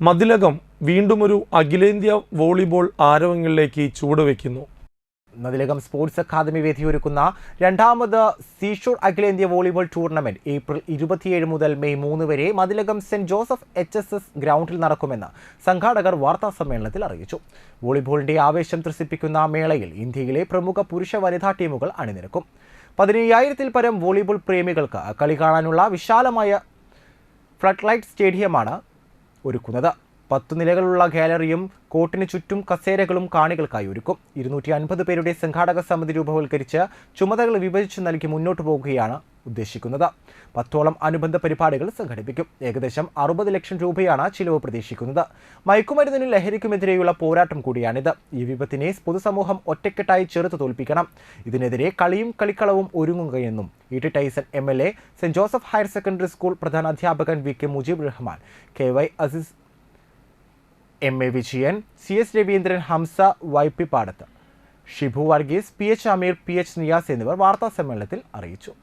മതിലകം വീണ്ടുമൊരു അഖിലേന്ത്യാ volleyball ആരവങ്ങളിലേക്ക് ചുവടുവെക്കുന്നു. Mathilakam sports academy വേദിയൊരുക്കുന്ന രണ്ടാമത് seashore അഖിലേന്ത്യാ വോളിബോൾ ടൂർണമെന്റ് ഏപ്രിൽ 27 മുതൽ മെയ് 3 വരെ മതിലകം സെന്റ് ജോസഫ് HSS ഗ്രൗണ്ടിൽ നടക്കുമെന്ന് സംഘാടകർ വാർത്താസമ്മേളനത്തിൽ അറിയിച്ചു. വോളിബോളിന്റെ ആവേശം ത്രസിപ്പിക്കുന്ന മേളയിൽ ഇന്ത്യയിലെ പ്രമുഖ പുരുഷ വനിതാ ടീമുകൾ അണിനിരക്കും. 15,000-ൽ പരം വോളിബോൾ പ്രേമികൾക്ക് കളി കാണാനുള്ള വിശാലമായ ഫ്ലഡ്ലൈറ്റ് സ്റ്റേഡിയമാണ് ഒരുക്കുന്നത്. 10 നിലകളുള്ള ഗാലറിയും കോർട്ടിന് ചുറ്റും കസേരകളും കാണികൾക്കായി ഒരുക്കും. 250 പേരുടെ സംഘാടക സമിതി രൂപവൽക്കരിച്ച് ചുമതലകൾ വിഭജിച്ച് നൽകി മുന്നോട്ട് പോകുകയാണ് ഉദ്ദേശിക്കുന്നത്. 10ഓളം അനുബന്ധ പരിപാടികൾ സംഘടിപ്പിക്കും. ഏകദേശം 60 ലക്ഷം രൂപയാണ് ചിലവ് പ്രതീക്ഷിക്കുന്നത്. മയക്കുമരുന്നിനും ലഹരിക്കുമെതിരെയുള്ള പോരാട്ടം കൂടിയാണിത്. ഈ വിപത്തിനെ പൊതുസമൂഹം ഒറ്റക്കെട്ടായി ചെറുത്തു തോൽപ്പിക്കണം. ഇതിനെതിരെ കളിയും കളിക്കളവും ഒരുങ്ങുകയെന്നും ET Tyson MLA, saint Joseph higher secondary school പ്രധാനാധ്യാപകൻ VK Mujeeb Rahman, KY Azeez, MA Vijayan, CS Raveendran, Hamsa, YP Padath, Shibu Varghese, PH അമീർ, PH നിയാസ് എന്നിവർ വാർത്താസമ്മേളനത്തിൽ അറിയിച്ചു.